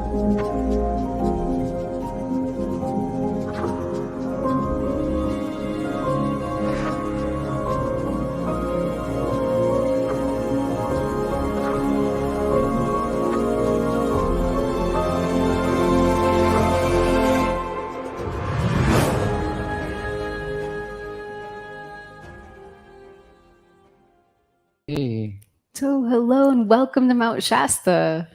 Hey. So hello and welcome to Mount Shasta.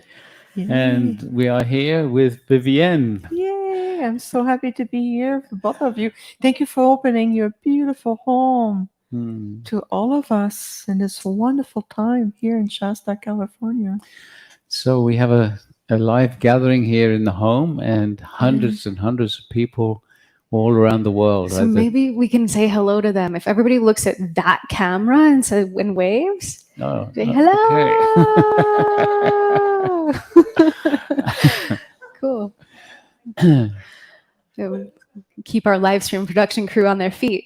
And we are here with Vivienne. Yay! I'm so happy to be here for both of you. Thank you for opening your beautiful home to all of us in this wonderful time here in Shasta, California. So we have a live gathering here in the home and hundreds and hundreds of people all around the world. So maybe we can say hello to them. If everybody looks at that camera and says when waves, say hello. Okay. Cool. So keep our live stream production crew on their feet.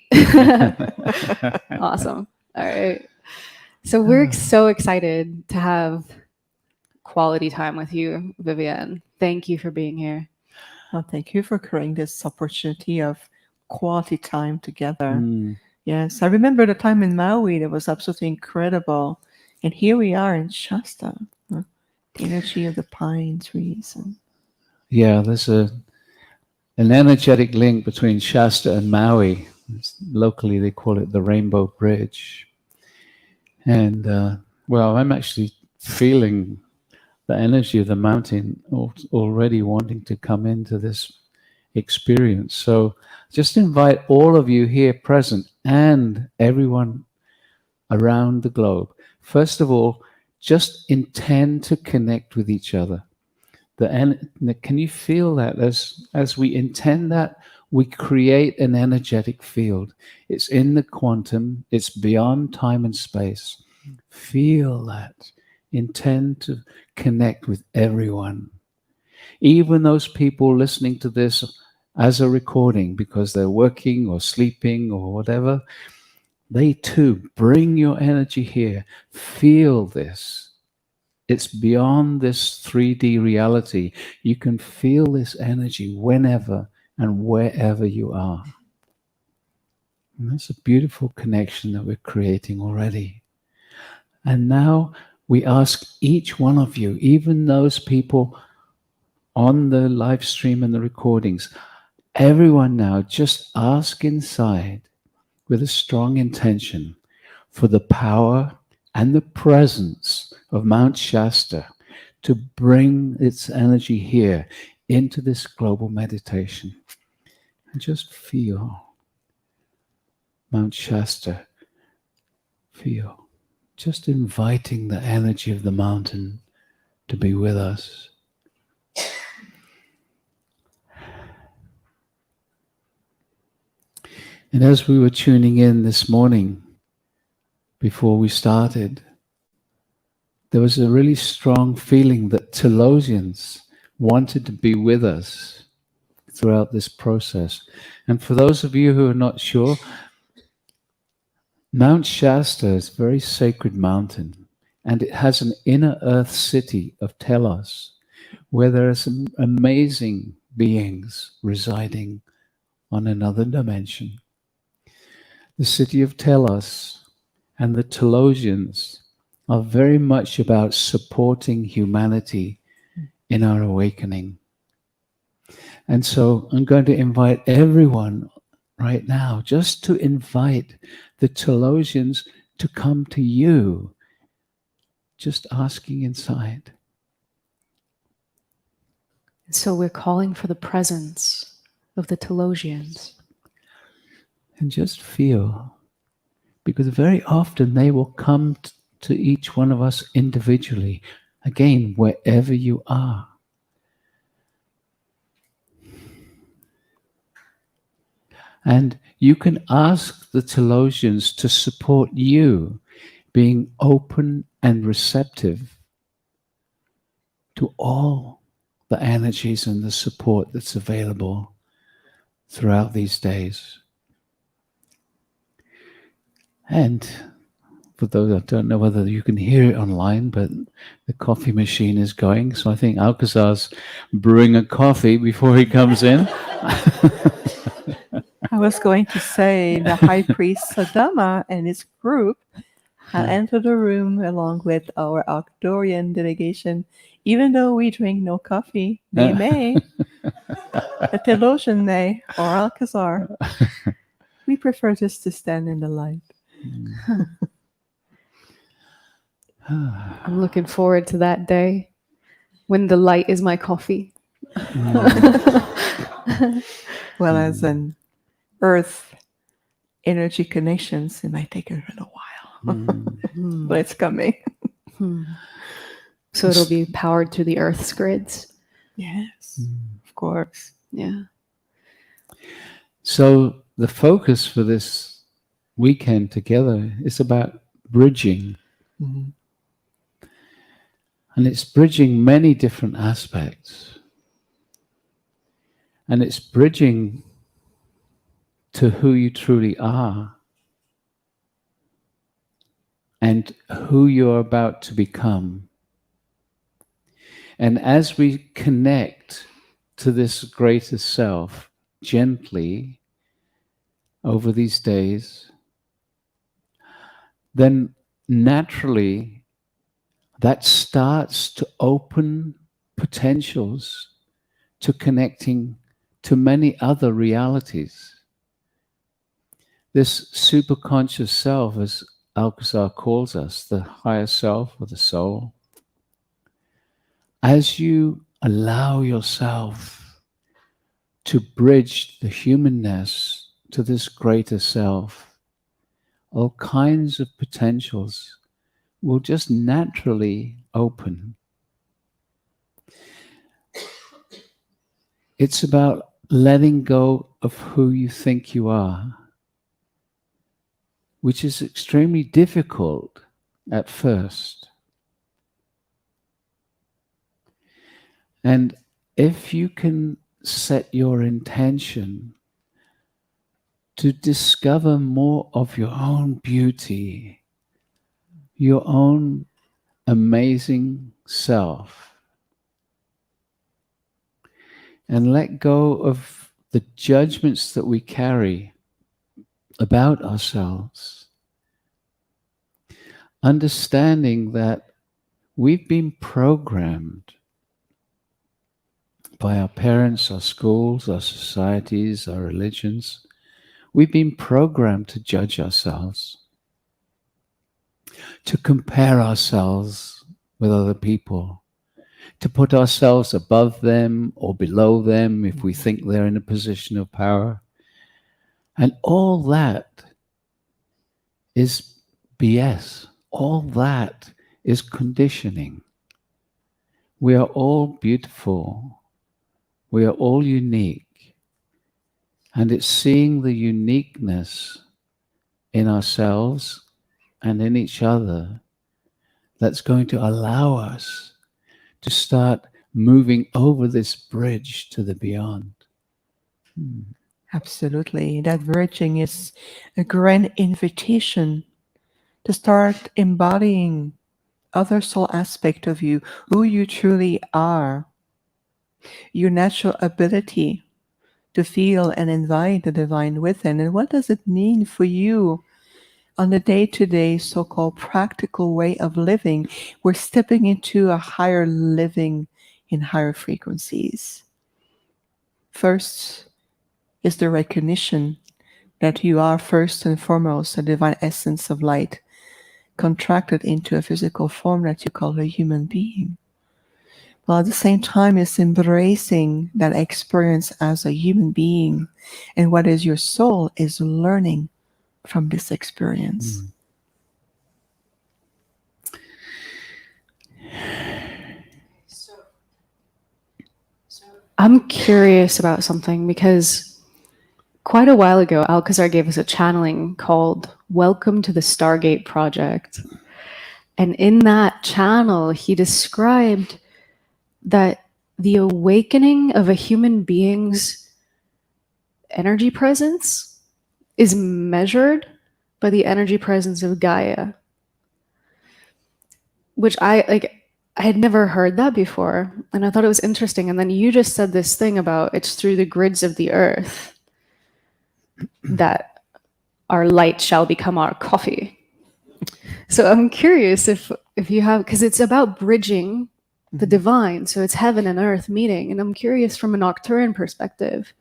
Awesome. All right. So we're so excited to have quality time with you, Vivienne. Thank you for being here. Well, thank you for creating this opportunity of quality time together. Yes, I remember the time in Maui that was absolutely incredible. And here we are in Shasta, the energy of the pine trees. Yeah, there's an energetic link between Shasta and Maui. Locally, they call it the Rainbow Bridge. And, well, I'm actually feeling the energy of the mountain already wanting to come into this experience. So just invite all of you here present and everyone around the globe. First of all, just intend to connect with each other. Can you feel that as we intend that, we create an energetic field. It's in the quantum, it's beyond time and space. Feel that. Intend to connect with everyone. Even those people listening to this as a recording because they're working or sleeping or whatever, they too bring your energy here. Feel this. It's beyond this 3D reality. You can feel this energy whenever and wherever you are. And that's a beautiful connection that we're creating already. And now we ask each one of you, even those people on the live stream and the recordings, everyone now just ask inside with a strong intention for the power and the presence of Mount Shasta to bring its energy here into this global meditation. And just feel Mount Shasta. Feel. Just inviting the energy of the mountain to be with us. And as we were tuning in this morning, before we started, there was a really strong feeling that Telosians wanted to be with us throughout this process. And for those of you who are not sure, Mount Shasta is a very sacred mountain, and it has an inner earth city of Telos, where there are some amazing beings residing on another dimension. The city of Telos and the Telosians are very much about supporting humanity in our awakening. And so I'm going to invite everyone right now just to invite the Telosians to come to you, just asking inside. So we're calling for the presence of the Telosians. And just feel, because very often they will come to each one of us individually, again, wherever you are. And you can ask the Telosians to support you, being open and receptive to all the energies and the support that's available throughout these days. And for those, I don't know whether you can hear it online, but the coffee machine is going. So I think Alcazar's brewing a coffee before he comes in. I was going to say the High Priest Sadama and his group had entered the room along with our Arcturian delegation. Even though we drink no coffee, they may. The theologian may, or Alcazar. We prefer just to stand in the light. I'm looking forward to that day when the light is my coffee. Well, as an Earth energy connections, it might take a little while, but it's coming. So it'll be powered through the Earth's grids. Yes, of course. Yeah. So the focus for this weekend together is about bridging. Mhm. And it's bridging many different aspects. And it's bridging to who you truly are and who you're about to become. And as we connect to this greater self gently over these days, then naturally that starts to open potentials to connecting to many other realities. This superconscious self, as Alcazar calls us, the higher self or the soul, as you allow yourself to bridge the humanness to this greater self, all kinds of potentials will just naturally open. It's about letting go of who you think you are, which is extremely difficult at first. And if you can set your intention to discover more of your own beauty, your own amazing self, and let go of the judgments that we carry about ourselves, understanding that we've been programmed by our parents, our schools, our societies, our religions. We've been programmed to judge ourselves, to compare ourselves with other people, to put ourselves above them or below them if we think they're in a position of power. And all that is BS. All that is conditioning. We are all beautiful. We are all unique. And it's seeing the uniqueness in ourselves and in each other that's going to allow us to start moving over this bridge to the beyond. Absolutely. That bridging is a grand invitation to start embodying other soul aspect of you, who you truly are, your natural ability to feel and invite the divine within. And what does it mean for you on the day-to-day so-called practical way of living? We're stepping into a higher living in higher frequencies. First is the recognition that you are first and foremost a divine essence of light contracted into a physical form that you call a human being. While at the same time is embracing that experience as a human being, and what is your soul is learning from this experience. I'm curious about something because quite a while ago, Alcazar gave us a channeling called Welcome to the Stargate Project. And in that channel, he described that the awakening of a human being's energy presence is measured by the energy presence of Gaia. which I had never heard that before, and I thought it was interesting. And then you just said this thing about it's through the grids of the earth that our light shall become our coffee. So I'm curious if you have, because it's about bridging the divine, so it's heaven and earth meeting, and I'm curious from an Arcturian perspective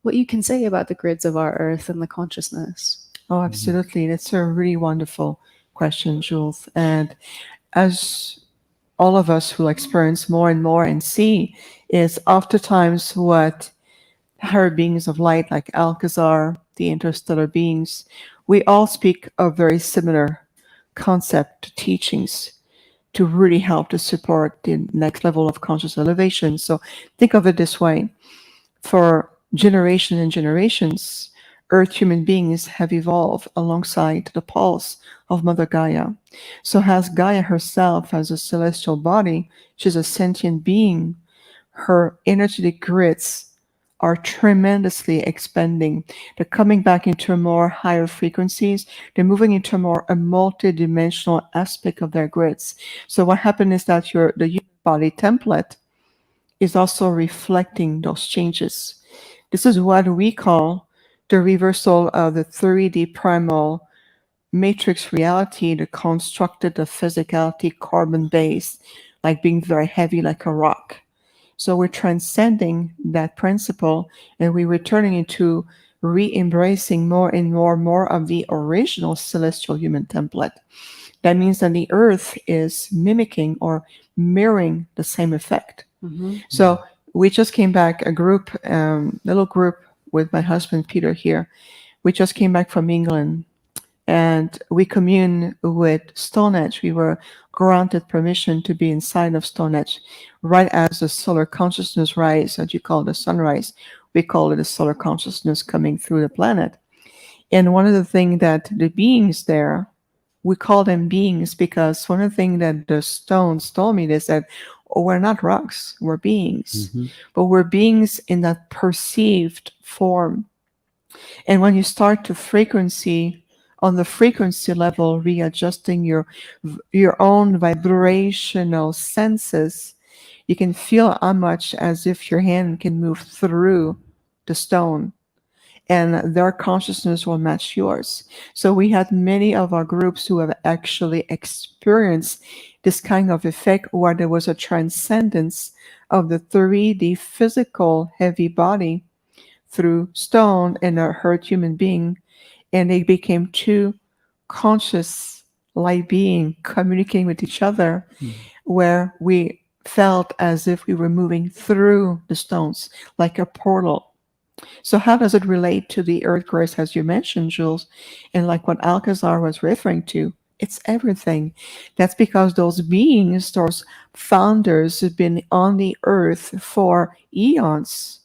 what you can say about the grids of our earth and the consciousness. Oh, absolutely. That's a really wonderful question, Jules. And as all of us who experience more and more and see, is oftentimes what higher beings of light like Alcazar, the interstellar beings, we all speak of very similar concept teachings to really help to support the next level of conscious elevation. So think of it this way. For generations and generations, Earth human beings have evolved alongside the pulse of Mother Gaia. So as Gaia herself as a celestial body, she's a sentient being, her energetic grids are tremendously expanding. They're coming back into more higher frequencies. They're moving into a multi-dimensional aspect of their grids. So what happened is that the human body template is also reflecting those changes. This is what we call the reversal of the 3D primal matrix reality, the constructed of physicality, carbon-based, like being very heavy like a rock. So we're transcending that principle and we're returning into re-embracing more and more of the original celestial human template. That means that the earth is mimicking or mirroring the same effect. So we just came back, a group, little group with my husband Peter here. We just came back from England and we commune with Stonehenge. We were granted permission to be inside of Stonehenge right as the solar consciousness rise, as you call the sunrise. We call it a solar consciousness coming through the planet. And one of the things that the beings there, we call them beings because one of the things that the stones told me is that we're not rocks, we're beings, but we're beings in that perceived form. And when you start to frequency, on the frequency level, readjusting your own vibrational senses, you can feel how much as if your hand can move through the stone and their consciousness will match yours. So we had many of our groups who have actually experienced this kind of effect where there was a transcendence of the 3D physical heavy body through stone and a hurt human being, and they became two conscious light beings communicating with each other, where we felt as if we were moving through the stones like a portal. So how does it relate to the earth grace, as you mentioned, Jules, and like what Alcazar was referring to? It's everything. That's because those beings, those founders who've been on the earth for eons,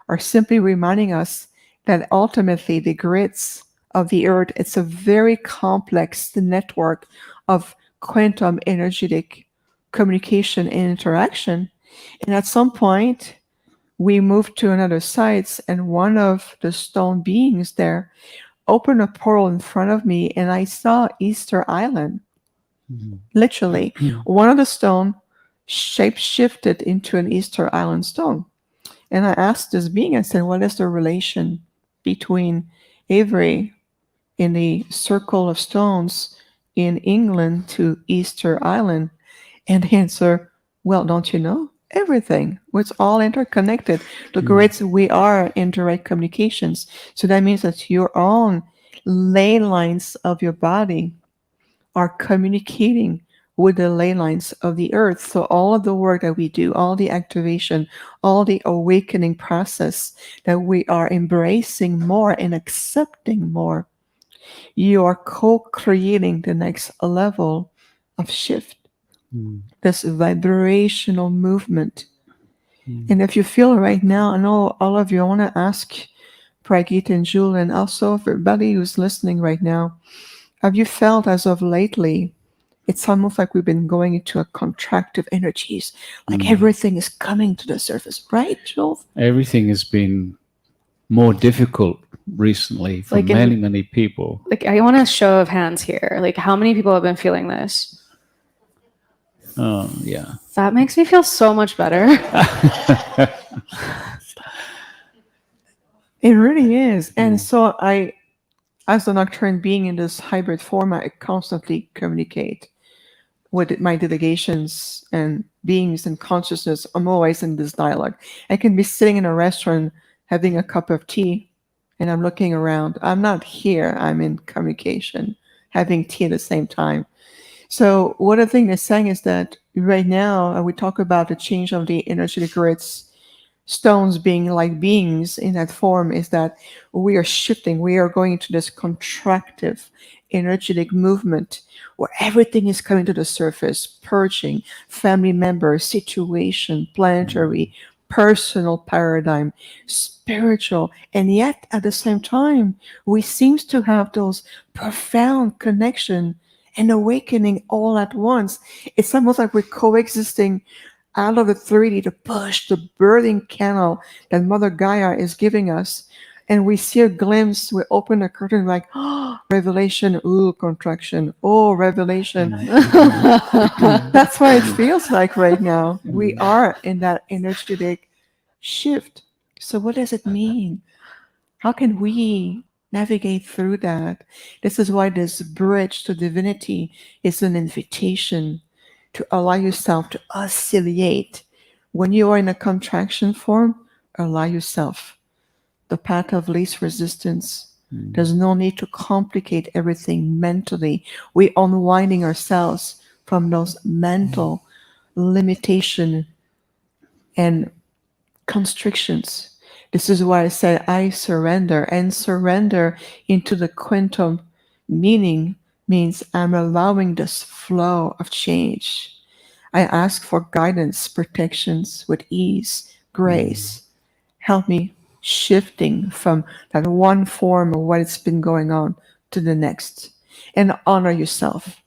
are simply reminding us that ultimately the grids of the earth, it's a very complex network of quantum energetic communication and interaction. And at some point, we moved to another site, and one of the stone beings there opened a portal in front of me, and I saw Easter Island. Literally, one of the stone shape shifted into an Easter Island stone. And I asked this being, I said, what is the relation between Avery in the circle of stones in England to Easter Island? And the answer, well, don't you know? Everything. It's all interconnected. The grids, we are in direct communications. So that means that your own ley lines of your body are communicating with the ley lines of the earth. So all of the work that we do, all the activation, all the awakening process that we are embracing more and accepting more, you are co-creating the next level of shift. This vibrational movement. And if you feel right now, I know all of you, I want to ask Pragit and Jules, and also for everybody who's listening right now, have you felt as of lately, it's almost like we've been going into a contractive energies, like everything is coming to the surface, right, Jules? Everything has been more difficult recently for Like many people. Like, I want a show of hands here. Like, how many people have been feeling this? Oh, yeah. That makes me feel so much better. It really is. And so I, as a nocturne being in this hybrid format, I constantly communicate with my delegations and beings and consciousness. I'm always in this dialogue. I can be sitting in a restaurant having a cup of tea and I'm looking around. I'm not here, I'm in communication, having tea at the same time. So one of the things they're saying is that right now, we talk about the change of the energetic grids, stones being like beings in that form, is that we are shifting. We are going into this contractive energetic movement where everything is coming to the surface, purging family members, situation, planetary, personal paradigm, spiritual, and yet at the same time, we seems to have those profound connection and awakening all at once. It's almost like we're coexisting out of the 3D to push the birthing canal that Mother Gaia is giving us. And we see a glimpse, we open the curtain like, oh, revelation, ooh, contraction, oh, revelation. That's what it feels like right now. We are in that energetic shift. So what does it mean? How can we navigate through that? This is why this bridge to divinity is an invitation to allow yourself to oscillate. When you are in a contraction form, allow yourself. The path of least resistance. There's no need to complicate everything mentally. We're unwinding ourselves from those mental limitation and constrictions. This is why I said I surrender, and surrender into the quantum meaning means I'm allowing this flow of change. I ask for guidance, protections with ease, grace. Help me shifting from that one form of what it's been going on to the next. And honor yourself.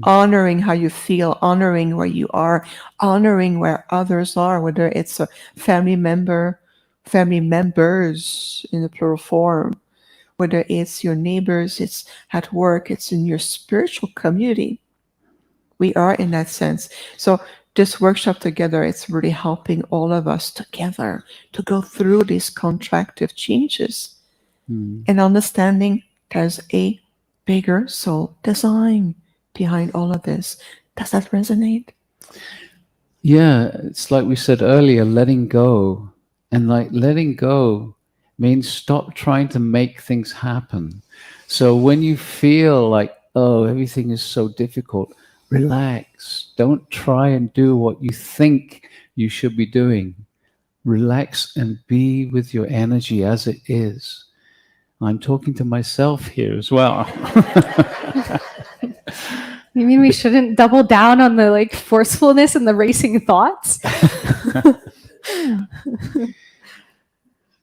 Honoring how you feel, honoring where you are, honoring where others are, whether it's a family member, family members in the plural form, whether it's your neighbors, it's at work, it's in your spiritual community. We are in that sense. So this workshop together, it's really helping all of us together to go through these contractive changes and understanding there's a bigger soul design behind all of this. Does that resonate? Yeah, it's like we said earlier, letting go. And like letting go means stop trying to make things happen. So when you feel like, oh, everything is so difficult, relax. Don't try and do what you think you should be doing. Relax and be with your energy as it is. I'm talking to myself here as well. You mean we shouldn't double down on the like forcefulness and the racing thoughts?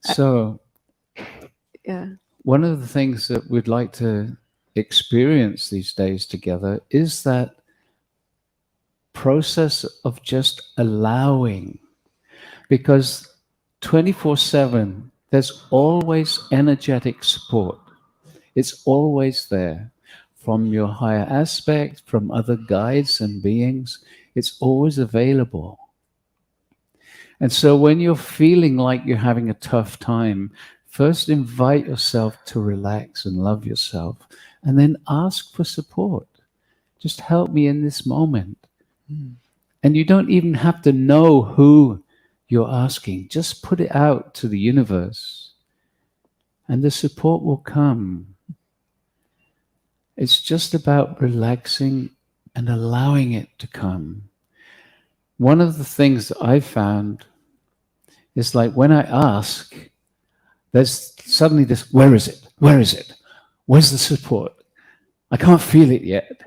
So, Yeah. one of the things that we'd like to experience these days together is that process of just allowing, because 24/7 there's always energetic support. It's always there from your higher aspect, from other guides and beings. It's always available. And so when you're feeling like you're having a tough time, first invite yourself to relax and love yourself, and then ask for support. Just help me in this moment. And you don't even have to know who you're asking. Just put it out to the universe, and the support will come. It's just about relaxing and allowing it to come. One of the things that I found is like when I ask, there's suddenly this, where is it? Where is it? Where's the support? I can't feel it yet.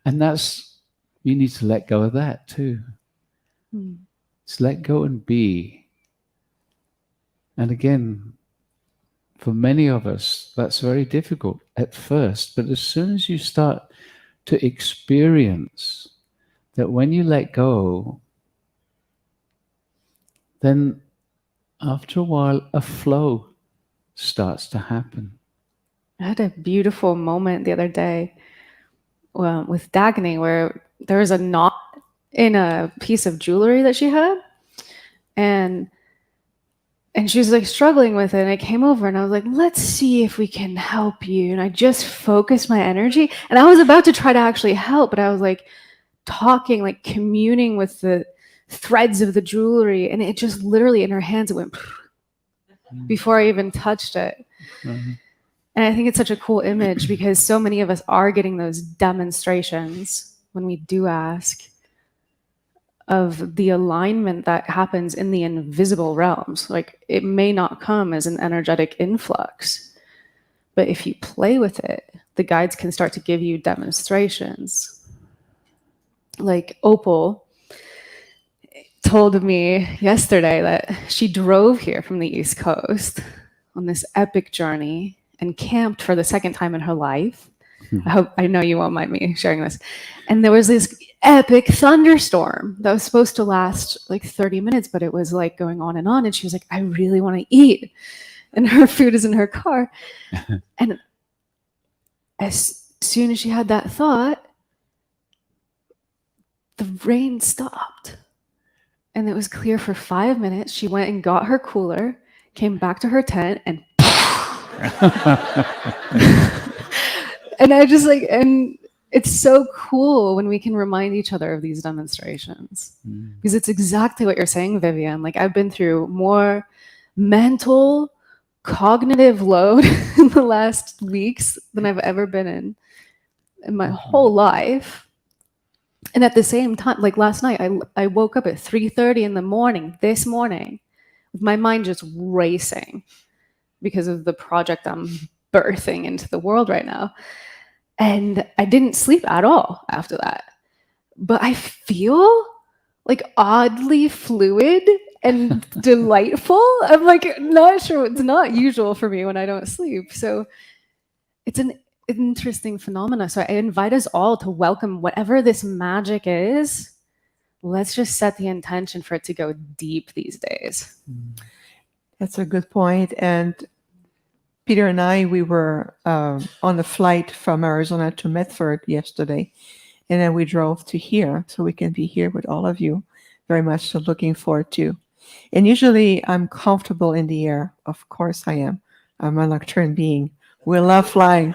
And that's, you need to let go of that too. Just let go and be. And again, for many of us, that's very difficult at first. But as soon as you start to experience that when you let go, then after a while, a flow starts to happen. I had a beautiful moment the other day with Dagny where there was a knot in a piece of jewelry that she had, and she was like struggling with it. And I came over and I was like, let's see if we can help you. And I just focused my energy, and I was about to try to actually help, but I was like talking, like communing with the threads of the jewelry, and it just literally in her hands it went before I even touched it. Mhm. And I think it's such a cool image because so many of us are getting those demonstrations when we do ask of the alignment that happens in the invisible realms. Like, it may not come as an energetic influx, but if you play with it, the guides can start to give you demonstrations. Like Opal told me yesterday that she drove here from the East Coast on this epic journey and camped for the second time in her life. I know you won't mind me sharing this. And there was this epic thunderstorm that was supposed to last like 30 minutes, but it was like going on. And she was like, I really want to eat. And her food is in her car. And as soon as she had that thought, the rain stopped. And it was clear for 5 minutes. She went and got her cooler, came back to her tent, and and I just like, and it's so cool when we can remind each other of these demonstrations, because it's exactly what you're saying, Vivian. Like, I've been through more mental, cognitive load in the last weeks than I've ever been in my whole life. And at the same time, like last night, I woke up at 3:30 in the morning, this morning, with my mind just racing because of the project I'm birthing into the world right now. And I didn't sleep at all after that. But I feel like oddly fluid and delightful. I'm like not sure. It's not usual for me when I don't sleep. So it's an interesting phenomena. So I invite us all to welcome whatever this magic is. Let's just set the intention for it to go deep these days. That's a good point. And Peter and I, we were on a flight from Arizona to Medford yesterday, and then we drove to here so we can be here with all of you. Very much so looking forward to. And usually I'm comfortable in the air. Of course I am. I'm a nocturne being. We love flying.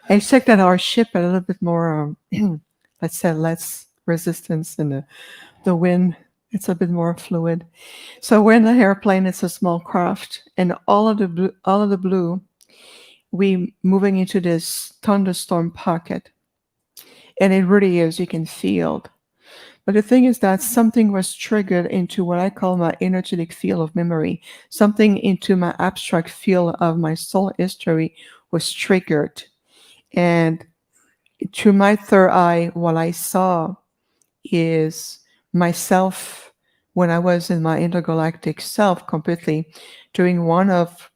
Except that our ship had a little bit more, let's say, less resistance in the wind. It's a bit more fluid. So we're in the airplane. It's a small craft, and all of the blue, we moving into this thunderstorm pocket, and it really is. You can feel. But the thing is that something was triggered into what I call my energetic field of memory. Something into my abstract field of my soul history was triggered. And through my third eye, what I saw is myself when I was in my intergalactic self completely during one of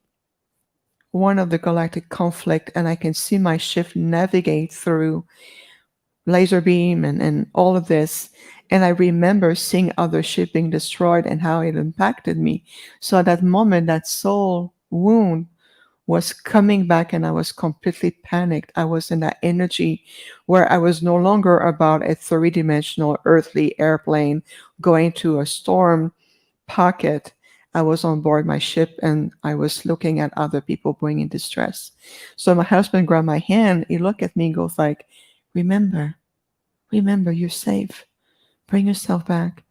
the galactic conflict, and I can see my ship navigate through laser beam and all of this. And I remember seeing other ships being destroyed and how it impacted me. So at that moment, that soul wound was coming back, and I was completely panicked. I was in that energy where I was no longer about a three-dimensional earthly airplane going to a storm pocket. I was on board my ship, and I was looking at other people being in distress. So my husband grabbed my hand. He looked at me and goes like, remember, you're safe. Bring yourself back.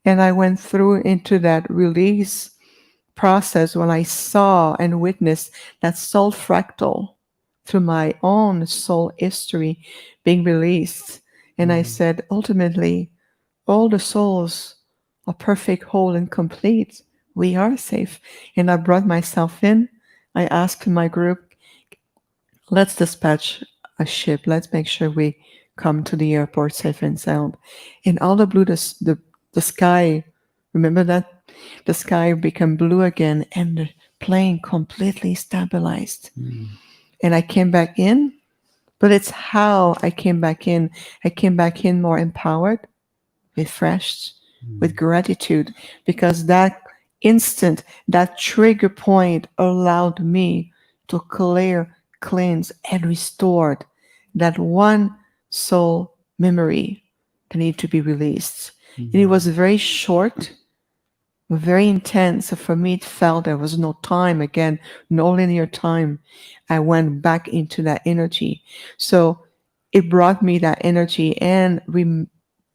And I went through into that release process when I saw and witnessed that soul fractal through my own soul history being released. And I said, ultimately, all the souls are perfect, whole, and complete. We are safe. And I brought myself in. I asked my group, let's dispatch a ship. Let's make sure we come to the airport safe and sound. And all the blue, the sky, remember that? The sky became blue again, and the plane completely stabilized. And I came back in, but it's how I came back in. I came back in more empowered, refreshed, with gratitude, because that instant, that trigger point allowed me to clear, cleanse, and restore that one soul memory that need to be released. And it was very short, very intense. So for me, it felt there was no time, again, no linear time. I went back into that energy. So it brought me that energy and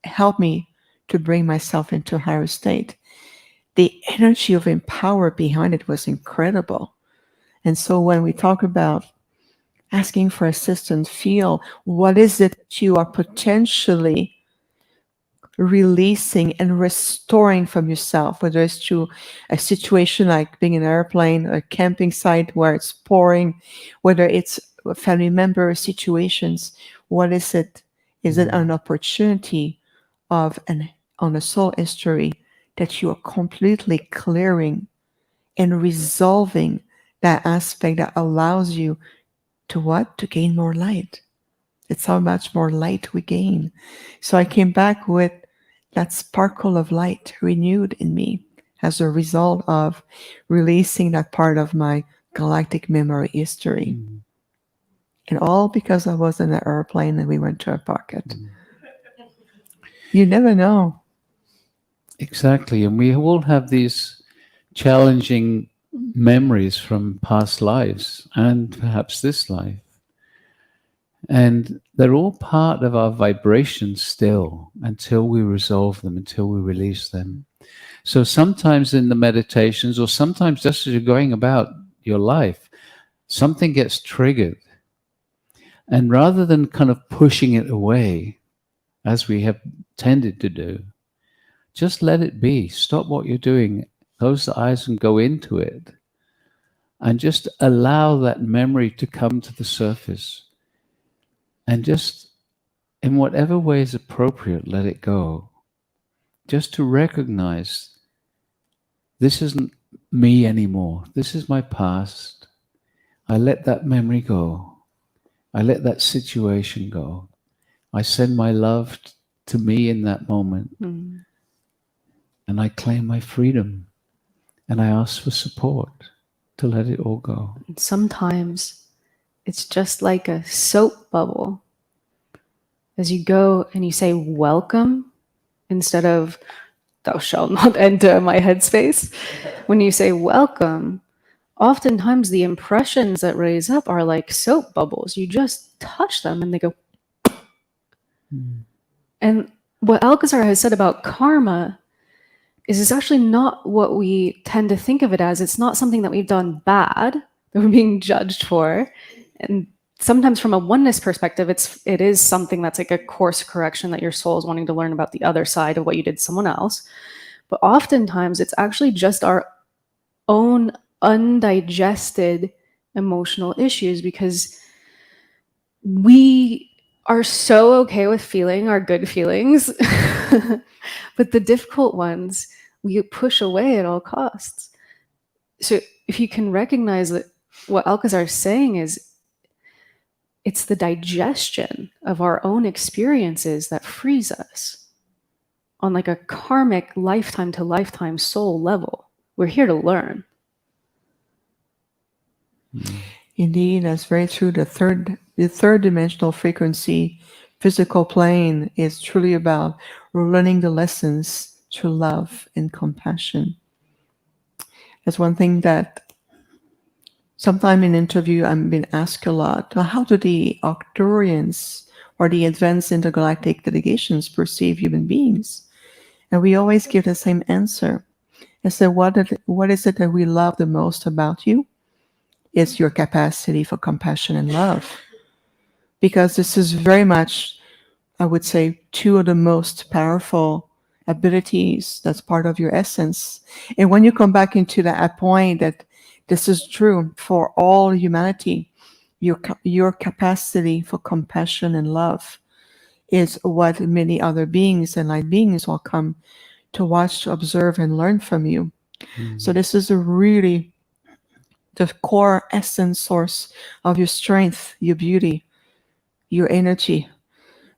helped me to bring myself into a higher state. The energy of empower behind it was incredible. And so when we talk about asking for assistance, feel what is it that you are potentially releasing and restoring from yourself, whether it's through a situation like being in an airplane, a camping site where it's pouring, whether it's a family member situations. What is it? Is it an opportunity of on a soul history that you are completely clearing and resolving that aspect that allows you to what? To gain more light. It's how much more light we gain. So I came back with that sparkle of light renewed in me as a result of releasing that part of my galactic memory history. And all because I was in an airplane and we went to a pocket. You never know. Exactly. And we all have these challenging memories from past lives and perhaps this life. And they're all part of our vibrations still until we resolve them, until we release them. So sometimes in the meditations, or sometimes just as you're going about your life, something gets triggered. And rather than kind of pushing it away, as we have tended to do, just let it be. Stop what you're doing. Close the eyes and go into it. And just allow that memory to come to the surface. And just, in whatever way is appropriate, let it go. Just to recognize this isn't me anymore. This is my past. I let that memory go. I let that situation go. I send my love to me in that moment. And I claim my freedom. And I ask for support to let it all go. And sometimes it's just like a soap bubble. As you go and you say welcome instead of thou shalt not enter my headspace. When you say welcome, oftentimes the impressions that raise up are like soap bubbles. You just touch them and they go. And what Alcazar has said about karma is it's actually not what we tend to think of it as. It's not something that we've done bad, that we're being judged for. And sometimes from a oneness perspective, it is something that's like a course correction that your soul is wanting to learn about the other side of what you did to someone else. But oftentimes it's actually just our own undigested emotional issues, because we are so okay with feeling our good feelings, but the difficult ones we push away at all costs. So if you can recognize that what Alcazar is saying is it's the digestion of our own experiences that frees us on like a karmic lifetime to lifetime soul level. We're here to learn. Indeed, that's very true. The third dimensional frequency, physical plane, is truly about learning the lessons through love and compassion. That's one thing that sometime in interview I've been asked a lot. How do the Arcturians or the advanced intergalactic delegations perceive human beings? And we always give the same answer. I said, what is it that we love the most about you? It's your capacity for compassion and love. Because this is very much, I would say, two of the most powerful abilities that's part of your essence. And when you come back into that point that this is true for all humanity, your capacity for compassion and love is what many other beings and light beings will come to watch, to observe, and learn from you. So this is a really the core essence source of your strength, your beauty, your energy.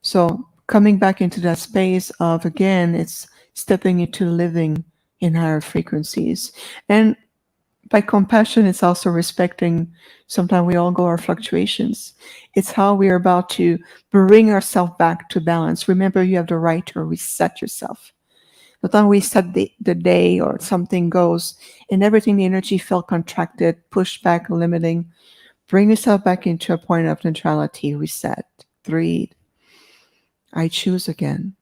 So coming back into that space of, again, it's stepping into living in higher frequencies. And by compassion, it's also respecting. Sometimes we all go our fluctuations. It's how we are about to bring ourselves back to balance. Remember, you have the right to reset yourself. The time we set the day or something goes and everything, the energy felt contracted, pushed back, limiting, bring yourself back into a point of neutrality, reset, breathe. I choose again.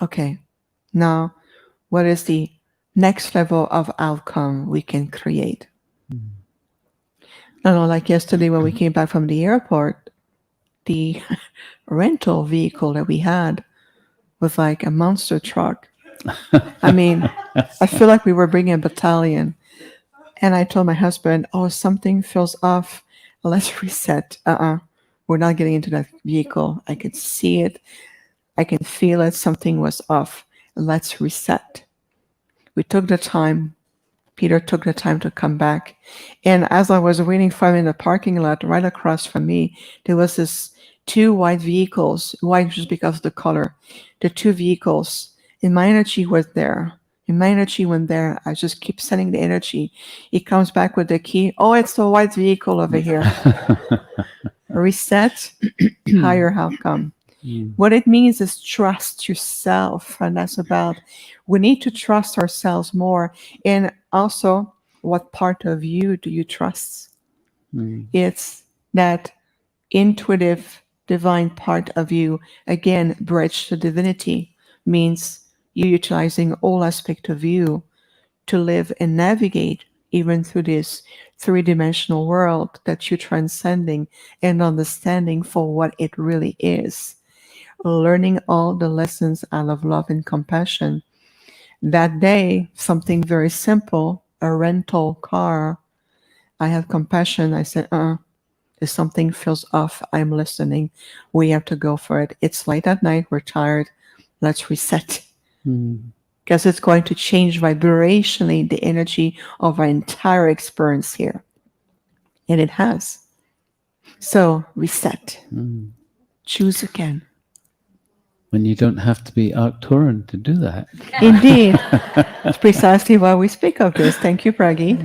Okay, now what is the next level of outcome we can create? I know, like yesterday when we came back from the airport, the rental vehicle that we had was like a monster truck. I mean, I feel like we were bringing a battalion. And I told my husband, oh, something feels off. Let's reset. We're not getting into that vehicle. I could see it. I can feel it. Something was off. Let's reset. We took the time. Peter took the time to come back. And as I was waiting for him in the parking lot right across from me, there was this 2 white vehicles, white just because of the color. The 2 vehicles, and my energy was there. And my energy went there. I just keep sending the energy. He comes back with the key. Oh, it's the white vehicle over here. Reset, higher outcome. What it means is trust yourself. And that's about, we need to trust ourselves more. And also, what part of you do you trust? It's that intuitive, divine part of you. Again, bridge to divinity means you utilizing all aspect of you to live and navigate even through this 3-dimensional world that you're transcending and understanding for what it really is. Learning all the lessons out of love and compassion. That day, something very simple, a rental car. I have compassion. I said, if something feels off, I'm listening. We have to go for it. It's late at night. We're tired. Let's reset. Because it's going to change vibrationally the energy of our entire experience here. And it has. So reset. Choose again. When you don't have to be Arcturian to do that. Indeed. That's precisely why we speak of this. Thank you, Pragi.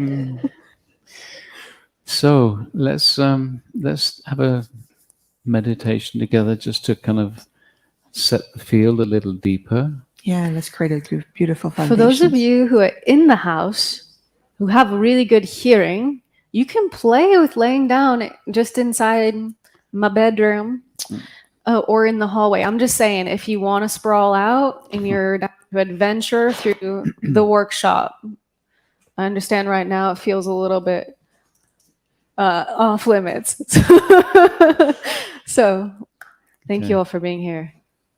So let's have a meditation together just to kind of set the field a little deeper. Yeah, let's create a beautiful foundation. For those of you who are in the house, who have really good hearing, you can play with laying down just inside my bedroom or in the hallway. I'm just saying, if you want to sprawl out in your adventure through the workshop, I understand right now it feels a little bit off limits. So thank you all for being here.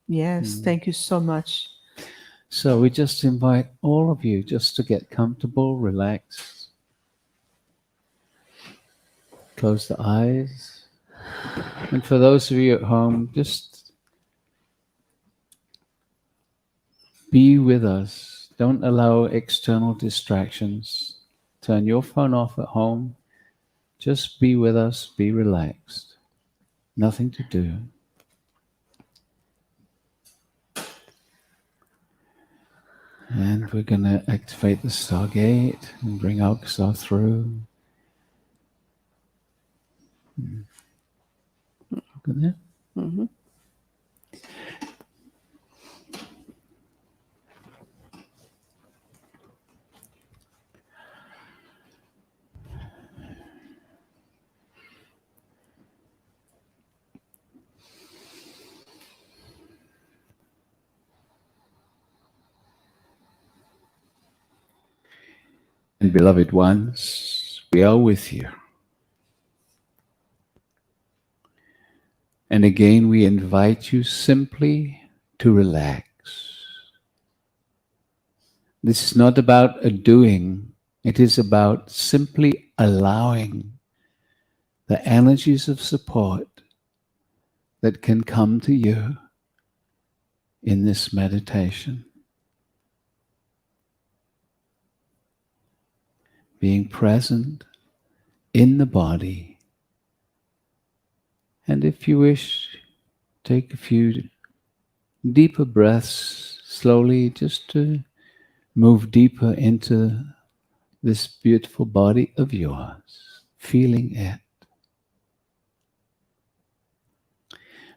Yes, thank you so much. So we just invite all of you just to get comfortable, relax. Close the eyes. And for those of you at home, just be with us. Don't allow external distractions. Turn your phone off at home. Just be with us, be relaxed. Nothing to do. And we're going to activate the Stargate and bring Alcazar through. Look at that. Mm-hmm. And beloved ones, we are with you. And again, we invite you simply to relax. This is not about a doing. It is about simply allowing the energies of support that can come to you in this meditation. Being present in the body. And if you wish, take a few deeper breaths slowly just to move deeper into this beautiful body of yours, feeling it.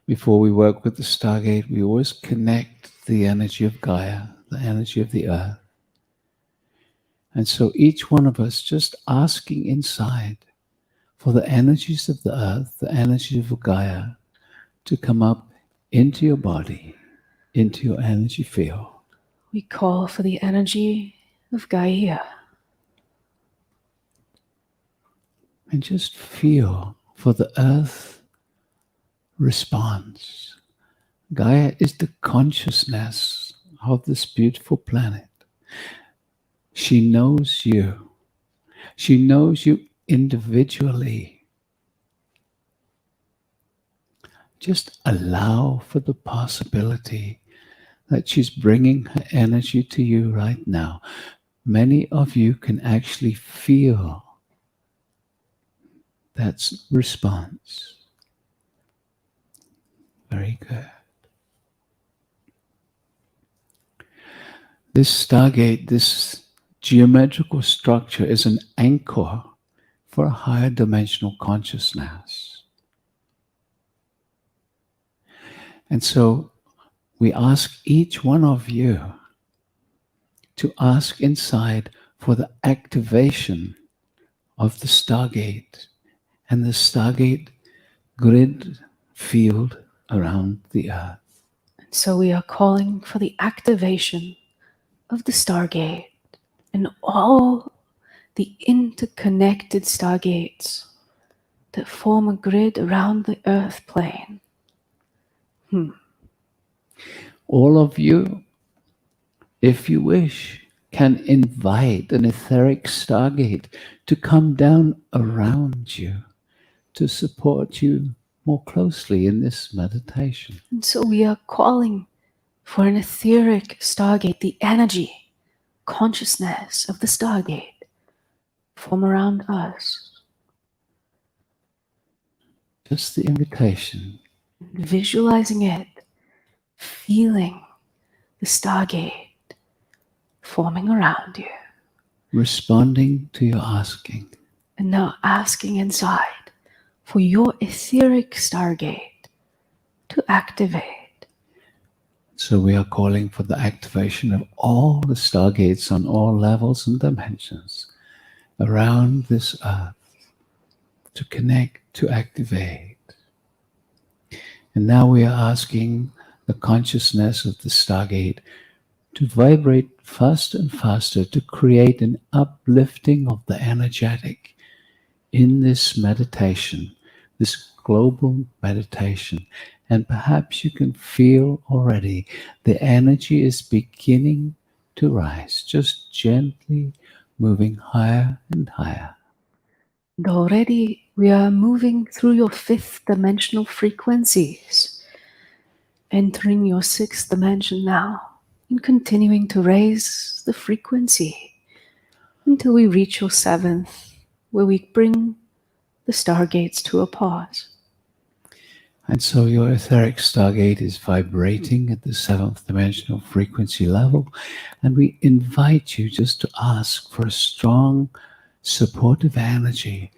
Before we work with the Stargate, we always connect the energy of Gaia, the energy of the earth. And so each one of us just asking inside for the energies of the earth, the energy of Gaia, to come up into your body, into your energy field. We call for the energy of Gaia. And just feel for the earth response. Gaia is the consciousness of this beautiful planet. She knows you. She knows you individually. Just allow for the possibility that she's bringing her energy to you right now. Many of you can actually feel that response. Very good. This Stargate, this geometrical structure is an anchor for a higher dimensional consciousness. And so we ask each one of you to ask inside for the activation of the Stargate and the Stargate grid field around the earth. And so we are calling for the activation of the Stargate and all the interconnected Stargates that form a grid around the earth plane. All of you, if you wish, can invite an etheric Stargate to come down around you to support you more closely in this meditation. And so we are calling for an etheric Stargate, the energy, consciousness of the Stargate, form around us. Just the invitation. Visualizing it, feeling the Stargate forming around you. Responding to your asking. And now asking inside for your etheric Stargate to activate. So we are calling for the activation of all the Stargates on all levels and dimensions around this earth to connect, to activate. And now we are asking the consciousness of the Stargate to vibrate faster and faster to create an uplifting of the energetic in this meditation, this global meditation. And perhaps you can feel already the energy is beginning to rise, just gently moving higher and higher. And already we are moving through your fifth dimensional frequencies, entering your sixth dimension now, and continuing to raise the frequency until we reach your seventh, where we bring the Stargates to a pause. And so your etheric Stargate is vibrating at the seventh dimensional frequency level, and we invite you just to ask for a strong, supportive energy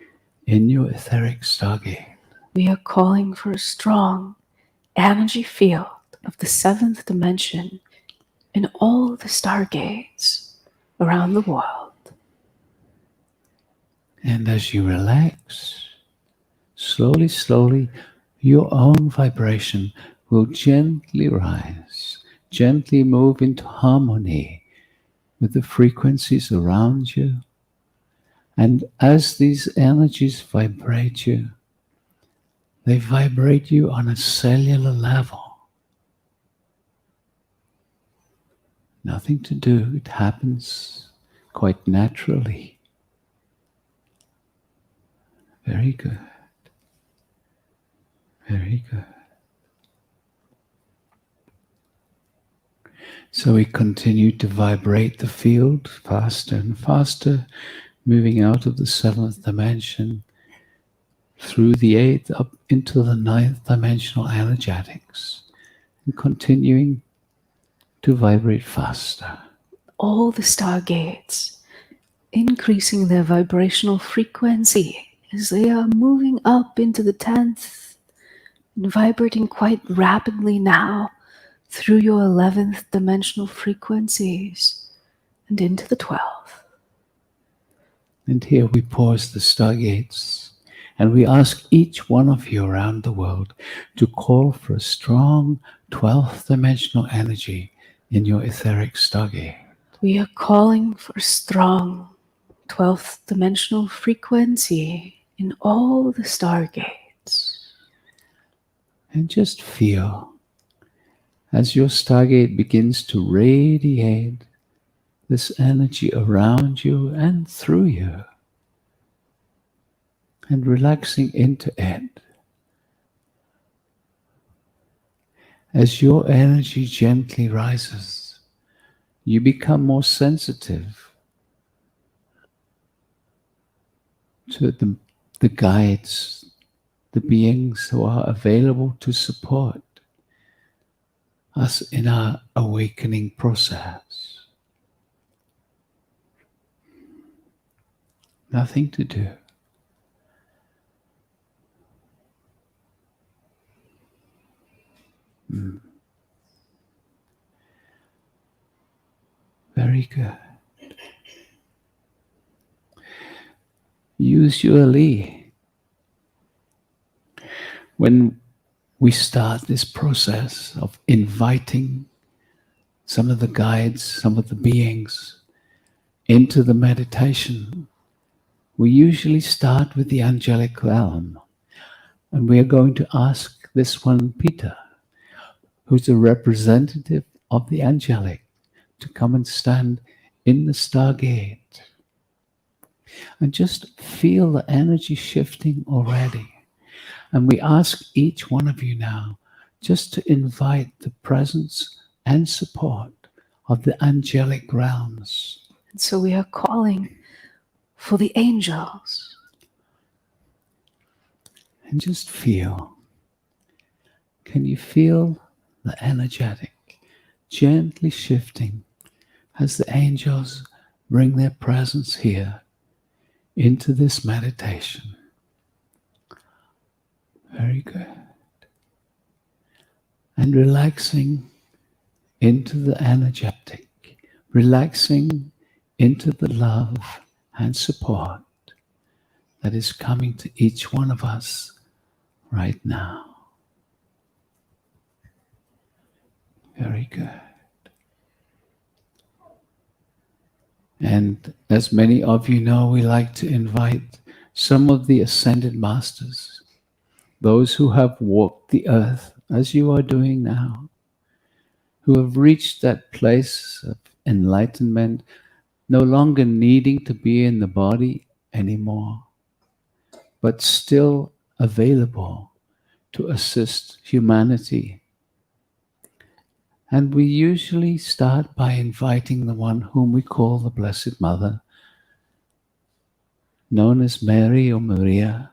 in your etheric Stargate. We are calling for a strong energy field of the seventh dimension in all the Stargates around the world. And as you relax, slowly, slowly, your own vibration will gently rise, gently move into harmony with the frequencies around you. And as these energies vibrate you, they vibrate you on a cellular level. Nothing to do, it happens quite naturally. Very good. Very good. So we continue to vibrate the field faster and faster, moving out of the seventh dimension, through the eighth, up into the ninth dimensional energetics, and continuing to vibrate faster. All the Stargates increasing their vibrational frequency as they are moving up into the 10th and vibrating quite rapidly now through your 11th dimensional frequencies and into the 12th. And here we pause the stargates, and we ask each one of you around the world to call for a strong 12th dimensional energy in your etheric stargate. We are calling for strong 12th dimensional frequency in all the stargates. And just feel as your stargate begins to radiate this energy around you and through you, and relaxing into it. As your energy gently rises, you become more sensitive to the guides, the beings who are available to support us in our awakening process. Nothing to do. Very good. Usually, when we start this process of inviting some of the guides, some of the beings into the meditation, we usually start with the angelic realm. And we are going to ask this one, Peter, who's a representative of the angelic, to come and stand in the stargate. And just feel the energy shifting already. And we ask each one of you now just to invite the presence and support of the angelic realms. And so we are calling for the angels. And just feel. Can you feel the energetic gently shifting as the angels bring their presence here into this meditation? Very good. And relaxing into the energetic, relaxing into the love and support that is coming to each one of us right now. Very good. And as many of you know, we like to invite some of the ascended masters, those who have walked the earth as you are doing now, who have reached that place of enlightenment, no longer needing to be in the body anymore, but still available to assist humanity. And we usually start by inviting the one whom we call the Blessed Mother, known as Mary or Maria,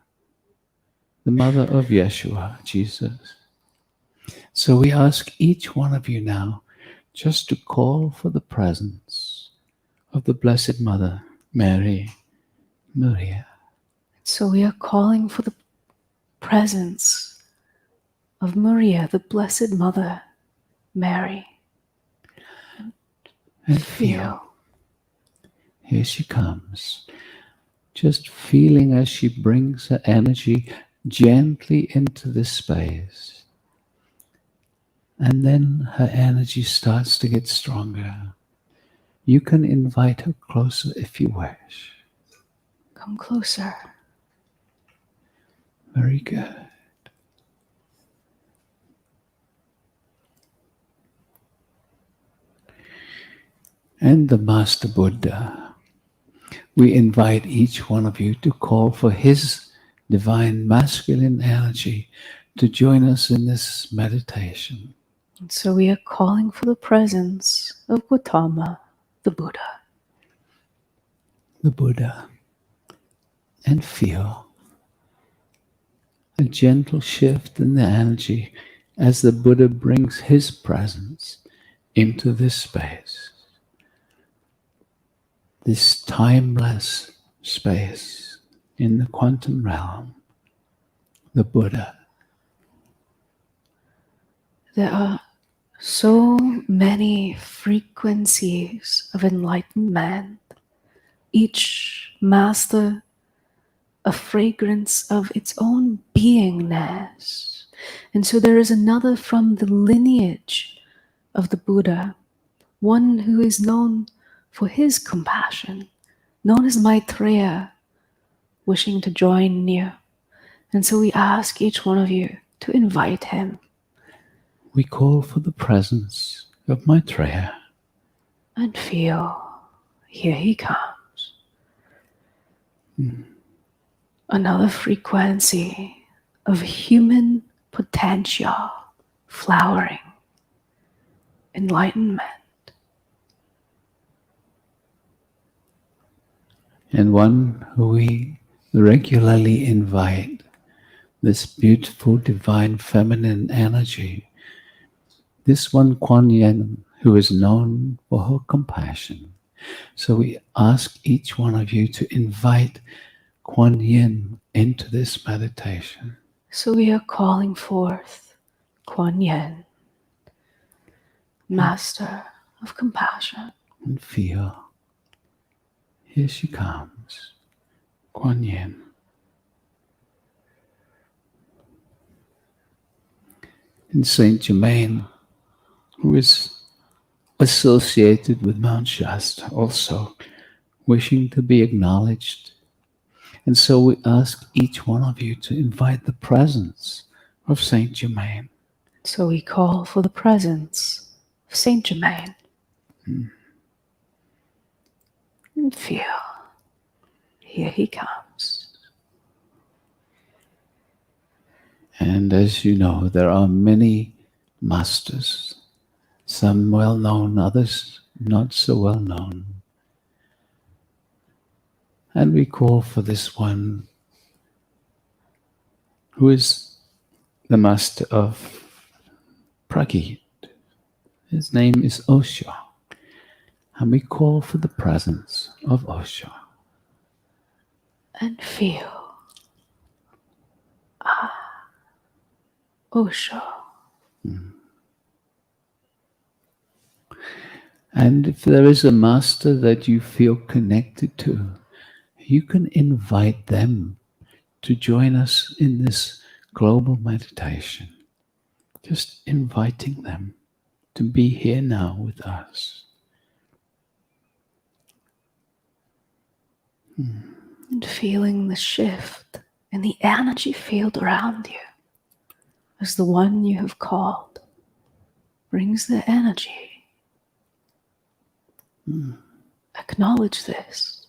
the mother of Yeshua, Jesus. So we ask each one of you now just to call for the presence of the Blessed Mother, Mary, Maria. So we are calling for the presence of Maria, the Blessed Mother, Mary. And feel. Here she comes. Just feeling as she brings her energy gently into this space. And then her energy starts to get stronger. You can invite her closer if you wish. Come closer. Very good. And the Master Buddha, we invite each one of you to call for his divine masculine energy to join us in this meditation. And so we are calling for the presence of Gautama, the Buddha. The Buddha. And feel a gentle shift in the energy as the Buddha brings his presence into this space. this timeless space in the quantum realm, the Buddha. There are so many frequencies of enlightenment, each master a fragrance of its own beingness. And so there is another from the lineage of the Buddha, one who is known for his compassion, known as Maitreya, wishing to join near. And so we ask each one of you to invite him. We call for the presence of Maitreya. And feel, here he comes. Another frequency of human potential flowering, enlightenment. And one who we regularly invite, this beautiful divine feminine energy, this one Kuan Yin who is known for her compassion. So we ask each one of you to invite Kuan Yin into this meditation. So we are calling forth Kuan Yin, Master of Compassion. And feel, here she comes, Kuan Yin. And Saint Germain, who is associated with Mount Shasta, also wishing to be acknowledged. And so we ask each one of you to invite the presence of Saint Germain. So we call for the presence of Saint Germain. And feel, here he comes. And as you know, there are many masters, some well known, others not so well known. And we call for this one who is the master of Pragyat. His name is Osho. And we call for the presence of Osho. And feel, Osho. And if there is a master that you feel connected to, you can invite them to join us in this global meditation. Just inviting them to be here now with us. And feeling the shift in the energy field around you as the one you have called brings the energy. Acknowledge this.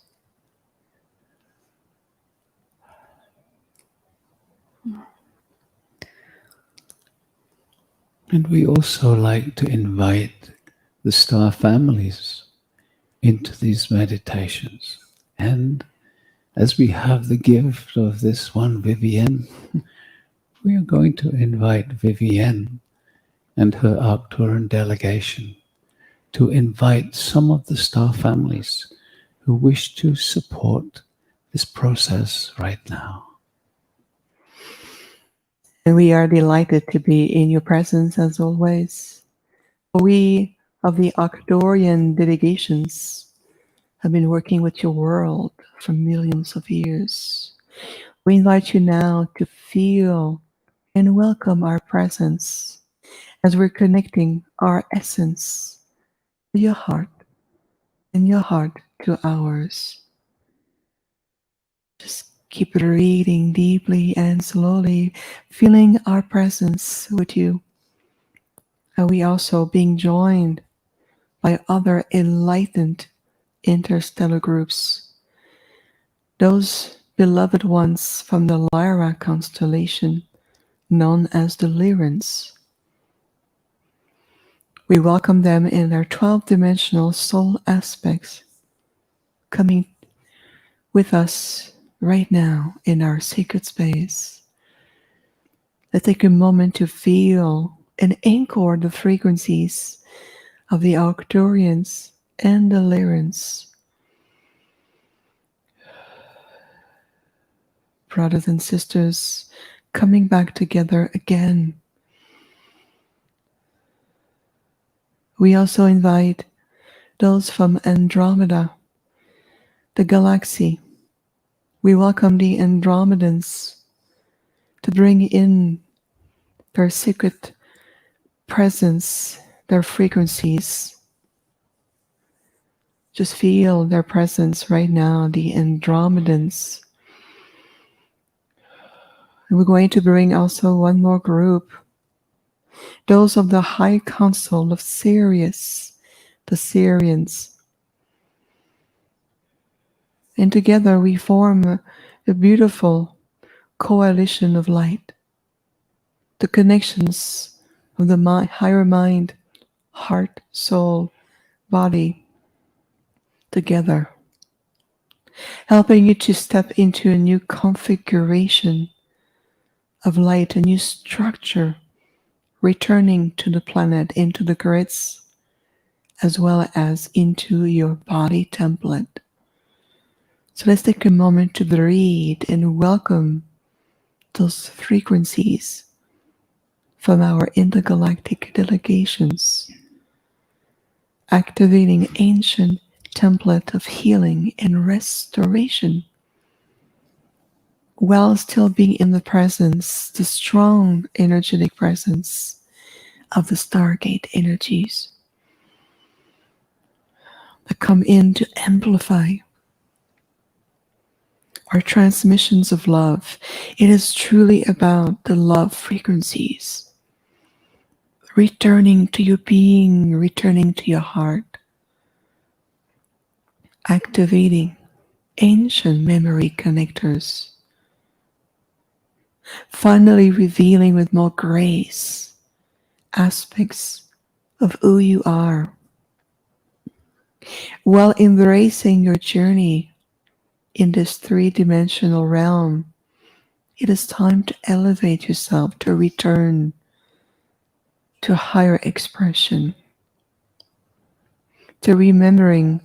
And we also like to invite the star families into these meditations. And as we have the gift of this one Vivienne, we are going to invite Vivienne and her Arcturian delegation to invite some of the star families who wish to support this process right now. And we are delighted to be in your presence as always. We of the Arcturian delegations have been working with your world for millions of years. We invite you now to feel and welcome our presence as we're connecting our essence to your heart and your heart to ours. Just keep breathing deeply and slowly, feeling our presence with you. And we also being joined by other enlightened interstellar groups, those beloved ones from the Lyra constellation, known as the Lyrans. We welcome them in their 12-dimensional soul aspects, coming with us right now in our sacred space. Let's take a moment to feel and anchor the frequencies of the Arcturians and the Lyrans. brothers and sisters coming back together again. We also invite those from Andromeda, the galaxy. We welcome the Andromedans to bring in their secret presence, their frequencies. Just feel their presence right now, the Andromedans. And we're going to bring also one more group, those of the High Council of Sirius, the Sirians. And together we form a beautiful coalition of light. The connections of the higher mind, heart, soul, body together, helping you to step into a new configuration of light, a new structure, returning to the planet, into the grids, as well as into your body template. So let's take a moment to breathe and welcome those frequencies from our intergalactic delegations, activating ancient template of healing and restoration, while still being in the presence, the strong energetic presence of the Stargate energies that come in to amplify our transmissions of love. It is truly about the love frequencies, returning to your being, returning to your heart, activating ancient memory connectors, finally revealing with more grace aspects of who you are, while embracing your journey in this three-dimensional realm. It is time to elevate yourself, to return to higher expression, to remembering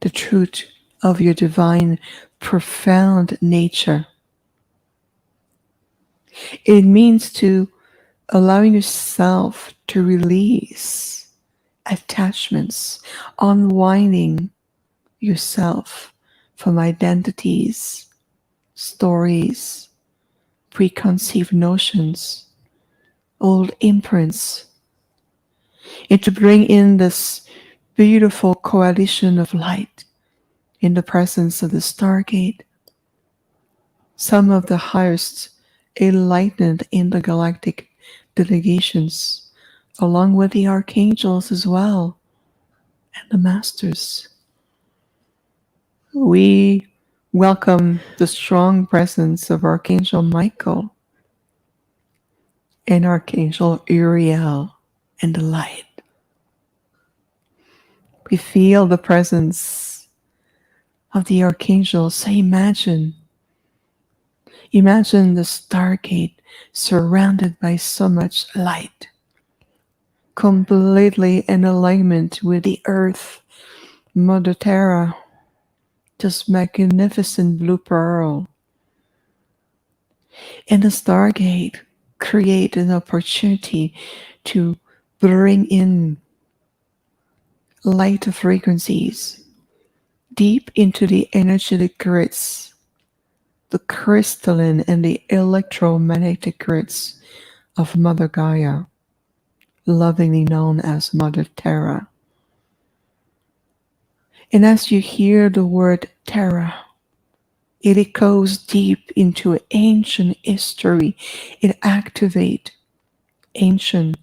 the truth of your divine, profound nature. It means to allowing yourself to release attachments, unwinding yourself from identities, stories, preconceived notions, old imprints, and to bring in this beautiful coalition of light in the presence of the Stargate, some of the highest enlightened intergalactic delegations, along with the archangels as well, and the masters. We welcome the strong presence of Archangel Michael and Archangel Uriel in the light. We feel the presence of the archangels. So imagine the Stargate surrounded by so much light, completely in alignment with the earth, Mother Terra, this magnificent blue pearl. And the Stargate create an opportunity to bring in light frequencies deep into the energetic grids, the crystalline and the electromagnetic grids of Mother Gaia, lovingly known as Mother Terra. And as you hear the word Terra, it echoes deep into ancient history. It activates ancient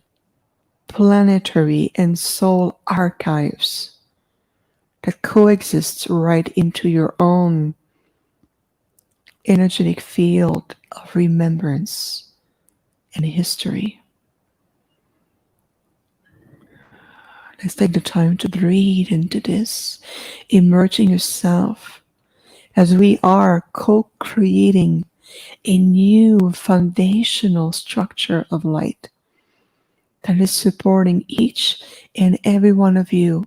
planetary and soul archives that coexist right into your own energetic field of remembrance and history. Let's take the time to breathe into this, immersing yourself as we are co-creating a new foundational structure of light that is supporting each and every one of you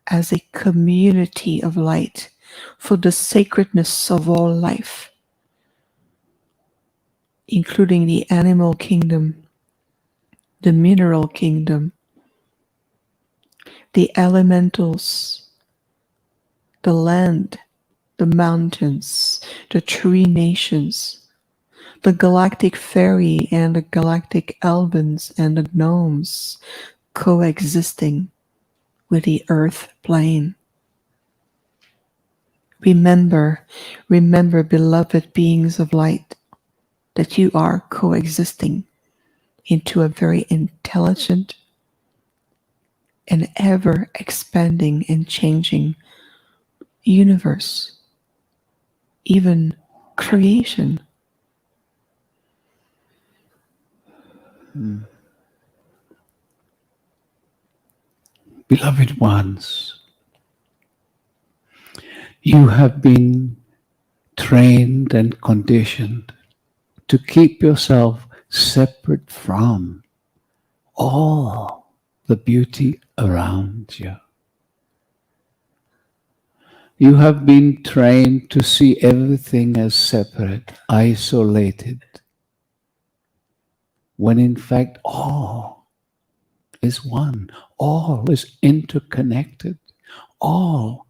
as a community of light for the sacredness of all life, including the animal kingdom, the mineral kingdom, the elementals, the land, the mountains, the tree nations, the galactic fairy and the galactic elvens and the gnomes coexisting with the earth plane. Remember, beloved beings of light, that you are coexisting into a very intelligent and ever expanding and changing universe, even creation. Beloved ones, you have been trained and conditioned to keep yourself separate from all the beauty around you. You have been trained to see everything as separate, isolated, when in fact all is one, all is interconnected, all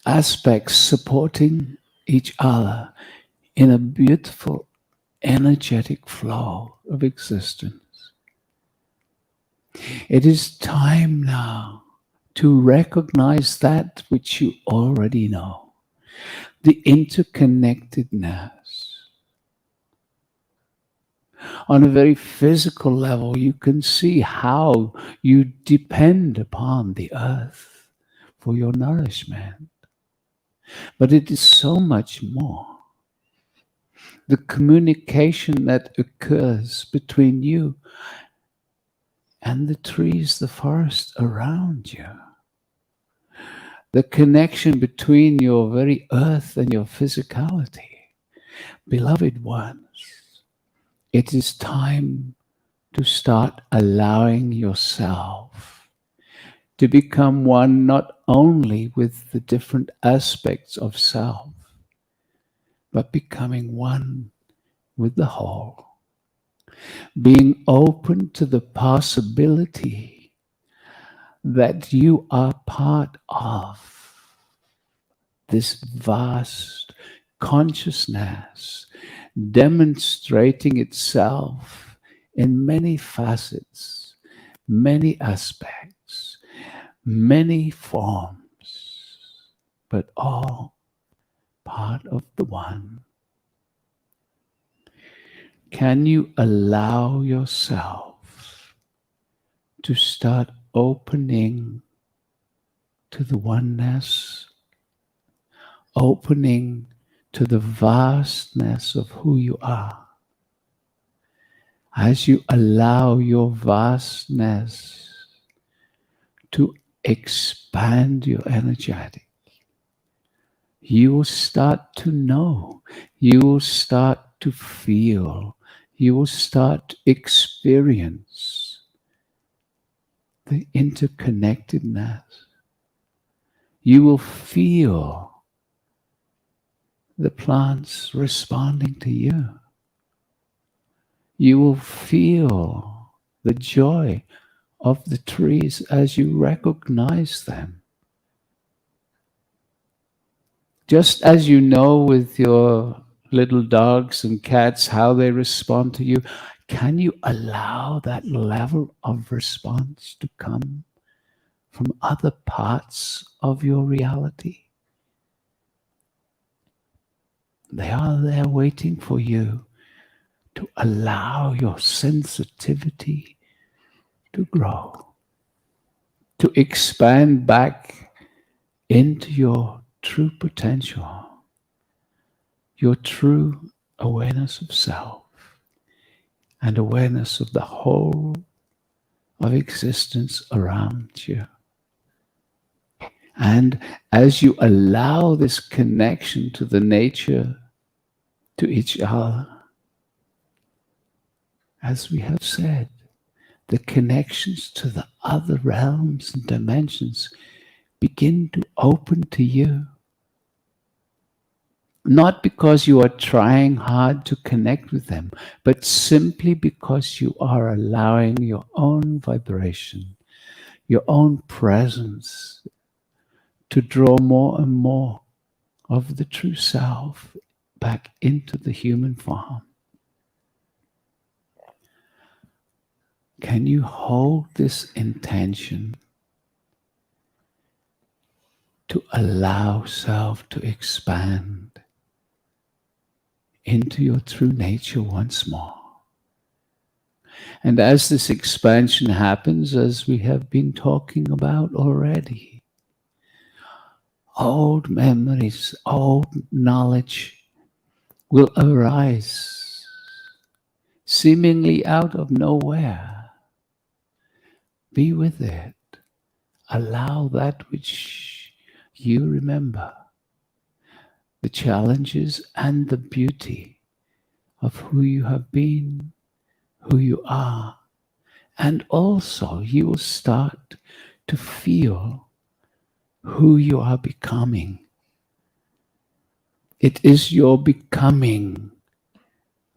aspects supporting each other in a beautiful, energetic flow of existence. It is time now to recognize that which you already know, the interconnectedness. On a very physical level, you can see how you depend upon the earth for your nourishment. But it is so much more. The communication that occurs between you and the trees, the forest around you. The connection between your very earth and your physicality. Beloved ones, it is time to start allowing yourself to become one not only with the different aspects of self, but becoming one with the whole. Being open to the possibility that you are part of this vast consciousness demonstrating itself in many facets, many aspects, many forms, but all part of the one. Can you allow yourself to start opening to the oneness, opening to the vastness of who you are? As you allow your vastness to expand your energetic, you will start to know, you will start to feel, you will start to experience the interconnectedness. You will feel the plants responding to you. You will feel the joy of the trees as you recognize them. Just as you know with your little dogs and cats how they respond to you, can you allow that level of response to come from other parts of your reality? They are there waiting for you to allow your sensitivity to grow, to expand back into your true potential, your true awareness of self and awareness of the whole of existence around you. And as you allow this connection to the nature, to each other, as we have said, the connections to the other realms and dimensions begin to open to you. not because you are trying hard to connect with them, but simply because you are allowing your own vibration, your own presence to draw more and more of the true self back into the human form. Can you hold this intention to allow self to expand into your true nature once more? And as this expansion happens, as we have been talking about already, old memories, old knowledge will arise, seemingly out of nowhere. Be with it. Allow that which you remember, the challenges and the beauty of who you have been, who you are. And also you will start to feel who you are becoming. It is your becoming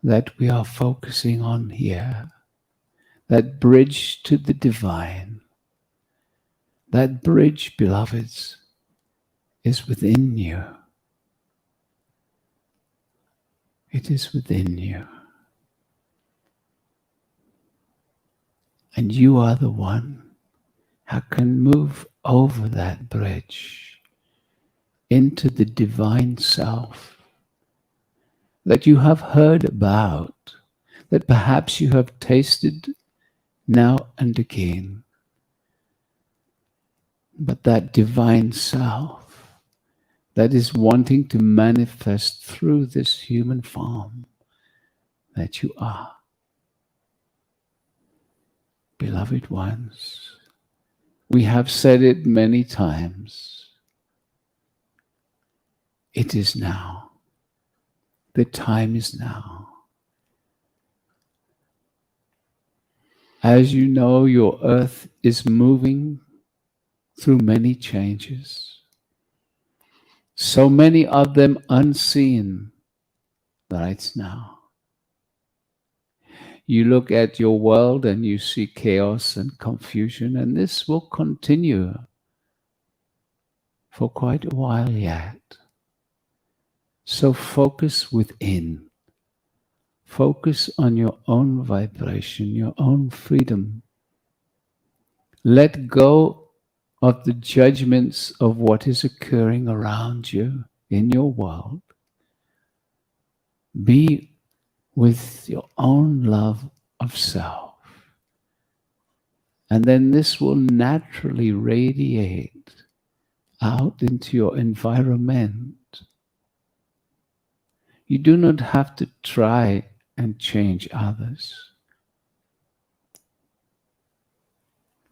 that we are focusing on here. That bridge to the divine. That bridge, beloveds, is within you. It is within you. And you are the one who can move over that bridge into the divine self that you have heard about, that perhaps you have tasted now and again. But that divine self that is wanting to manifest through this human form that you are. Beloved ones, we have said it many times. It is now. The time is now. As you know, your earth is moving through many changes. So many of them unseen right now. You look at your world and you see chaos and confusion, and this will continue for quite a while yet. So focus within. Focus on your own vibration, your own freedom. Let go of the judgments of what is occurring around you in your world. Be with your own love of self. And then this will naturally radiate out into your environment. You do not have to try and change others.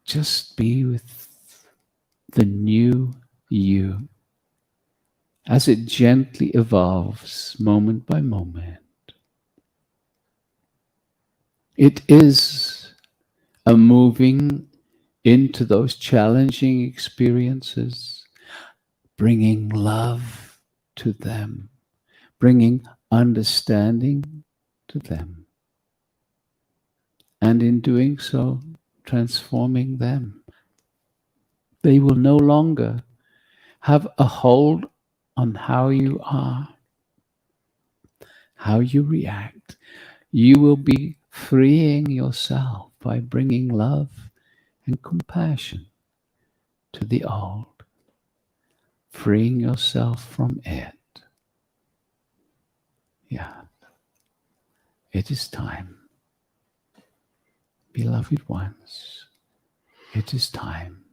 Just be with the new you as it gently evolves moment by moment. It is a moving into those challenging experiences, bringing love to them, bringing understanding to them, and in doing so, transforming them. They will no longer have a hold on how you are, how you react. You will be freeing yourself by bringing love and compassion to the old, freeing yourself from it. Yeah, it is time. Beloved ones, it is time.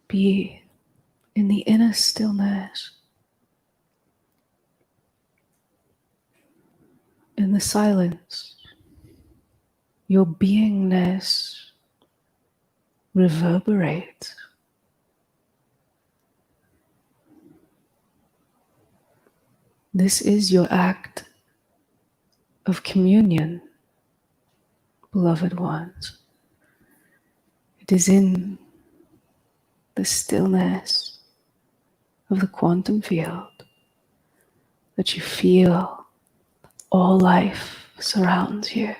Be in the inner stillness, in the silence, your beingness reverberates. This is your act of communion, beloved ones. It is in the stillness of the quantum field that you feel all life surrounds you.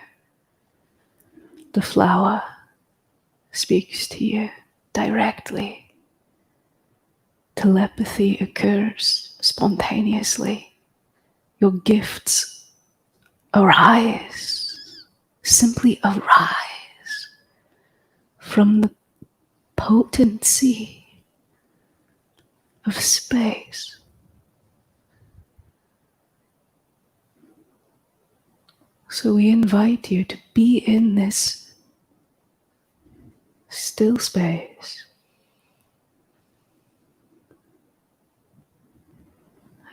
The flower speaks to you directly. Telepathy occurs spontaneously. Your gifts arise, simply arise from the potency of space. So we invite you to be in this still space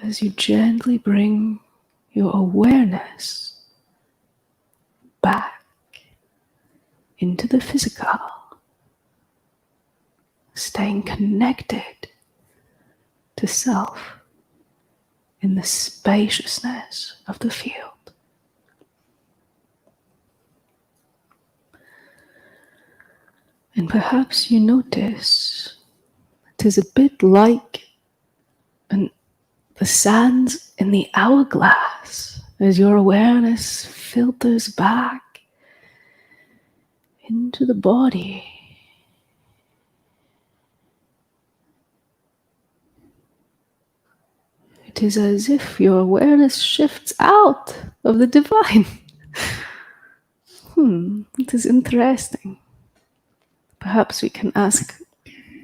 as you gently bring your awareness back into the physical, staying connected to self in the spaciousness of the field. And perhaps you notice it is a bit like the sands in the hourglass as your awareness filters back into the body. It is as if your awareness shifts out of the divine. It is interesting. Perhaps we can ask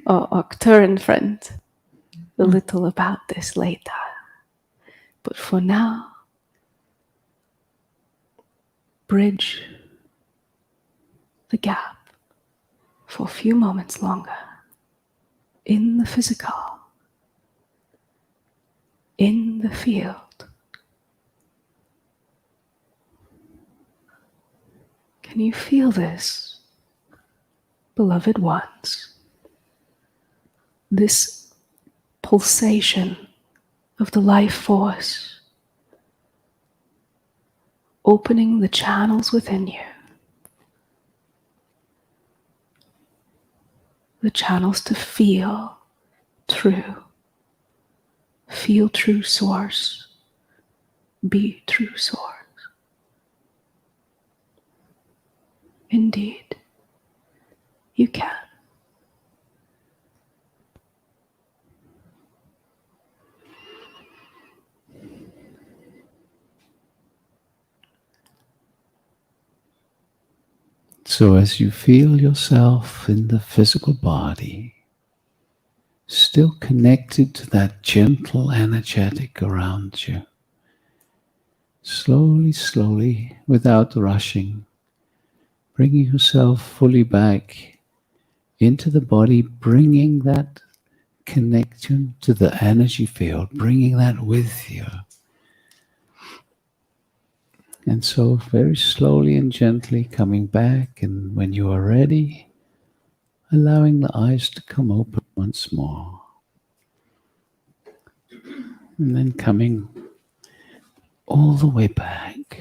our Arcturian friend a little about this later. But for now, bridge the gap for a few moments longer in the physical, in the field. Can you feel this, beloved ones? This pulsation of the life force, opening the channels within you, the channels to feel true source, be true source. Indeed, you can. So as you feel yourself in the physical body, still connected to that gentle energetic around you, slowly, slowly, without rushing, bringing yourself fully back into the body, bringing that connection to the energy field, bringing that with you. And so very slowly and gently coming back, and when you are ready, allowing the eyes to come open once more. And then coming all the way back.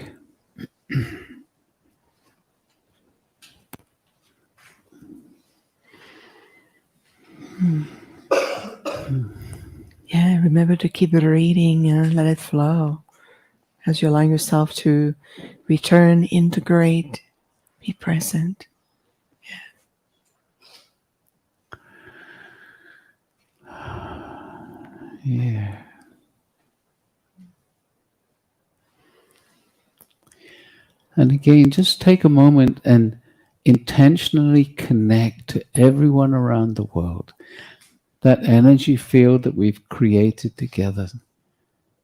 Yeah, remember to keep reading and let it flow. As you allow yourself to return, integrate, be present. Yeah. And again, just take a moment and intentionally connect to everyone around the world. That energy field that we've created together,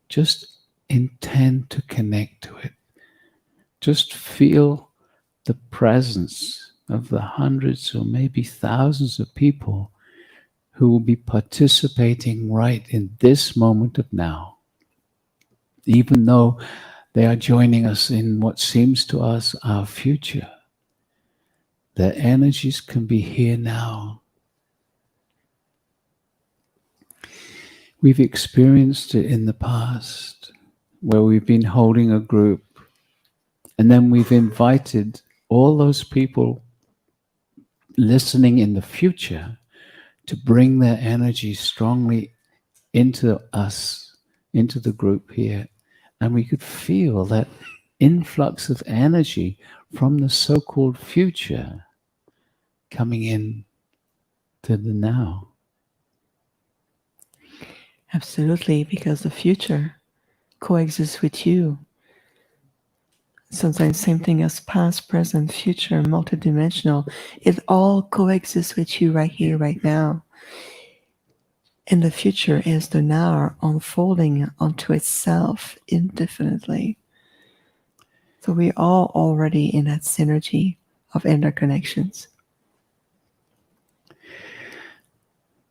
just intend to connect to it. Just feel the presence of the hundreds or maybe thousands of people who will be participating right in this moment of now, even though they are joining us in what seems to us our future. Their energies can be here now. We've experienced it in the past, where we've been holding a group, and then we've invited all those people listening in the future to bring their energy strongly into us, into the group here. And we could feel that influx of energy from the so-called future coming in to the now. Absolutely, because the future coexists with you. Sometimes same thing as past, present, future, multidimensional. It all coexists with you right here, right now. And the future is the now unfolding onto itself indefinitely. So we're all already in that synergy of interconnections.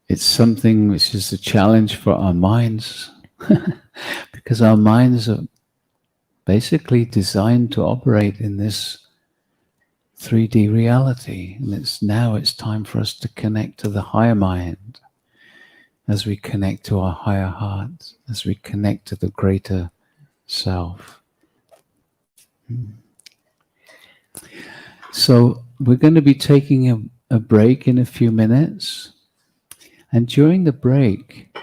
It's something which is a challenge for our minds because our minds are basically designed to operate in this 3D reality. And it's time for us to connect to the higher mind as we connect to our higher heart, as we connect to the greater self. So we're going to be taking a break in a few minutes. And during the break,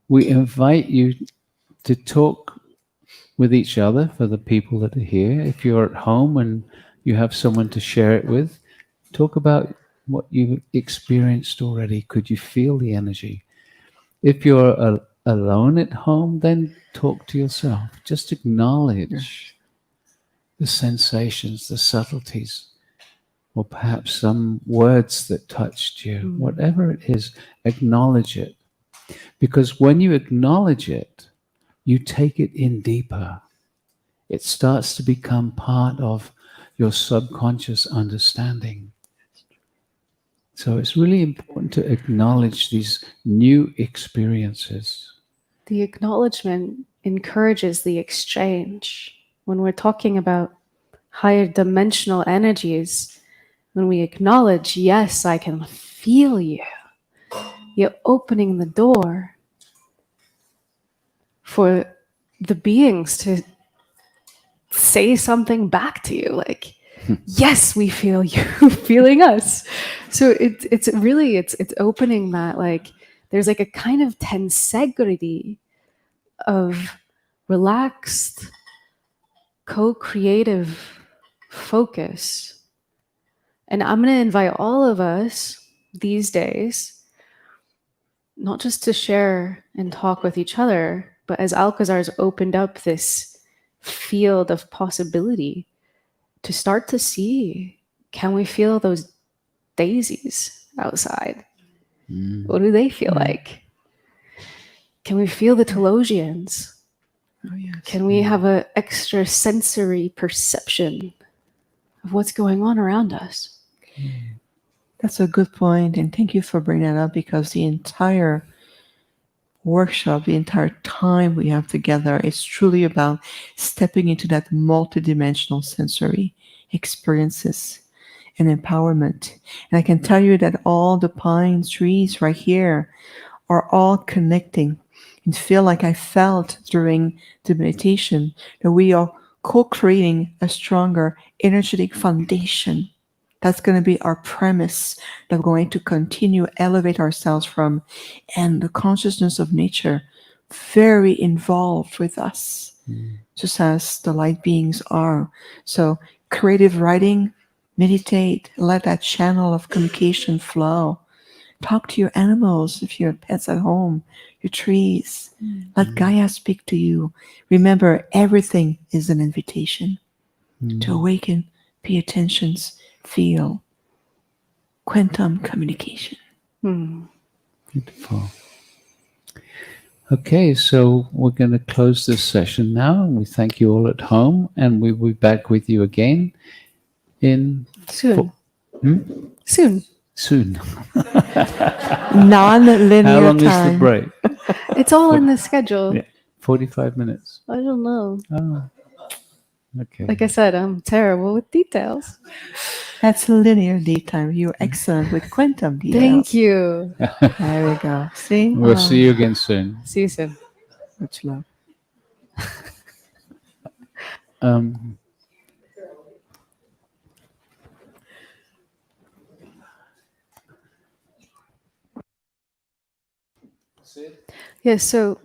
we invite you to talk with each other for the people that are here. If you're at home and you have someone to share it with, talk about what you experienced already. Could you feel the energy? If you're alone at home, then talk to yourself. Just acknowledge the sensations, the subtleties, or perhaps some words that touched you. Whatever it is, acknowledge it. Because when you acknowledge it, you take it in deeper. It starts to become part of your subconscious understanding. So it's really important to acknowledge these new experiences. The acknowledgement encourages the exchange. When we're talking about higher dimensional energies, when we acknowledge, yes, I can feel you, you're opening the door for the beings to say something back to you, like, yes, we feel you feeling us. So it's really opening that, like, there's like a kind of tensegrity of relaxed co-creative focus. And I'm going to invite all of us these days, not just to share and talk with each other, but as Alcazar's opened up this field of possibility, to start to see, can we feel those daisies outside? What do they feel like? Can we feel the Telosians? Oh, yes. Can we have an extra sensory perception of what's going on around us? That's a good point, and thank you for bringing that up, because the entire workshop, the entire time we have together is truly about stepping into that multidimensional sensory experiences and empowerment. And I can tell you that all the pine trees right here are all connecting, and feel like I felt during the meditation that we are co-creating a stronger energetic foundation. That's going to be our premise that we're going to continue elevate ourselves from, and the consciousness of nature very involved with us, just as the light beings are. So creative writing, meditate, let that channel of communication flow. Talk to your animals if you have pets at home, your trees. Let Gaia speak to you. Remember, everything is an invitation to awaken, pay attention, feel. Quantum communication. Beautiful. Okay, so we're going to close this session now. We thank you all at home, and we will be back with you again in Soon. Soon. soon. Non-linear How long time. is the break? It's all in the schedule. Yeah. 45 minutes. I don't know. Oh, okay. Like I said, I'm terrible with details. That's linear detail. You're excellent with quantum details. Thank you. There we go. See? We'll see you again soon. See you soon. Much love. Um, Yeah, so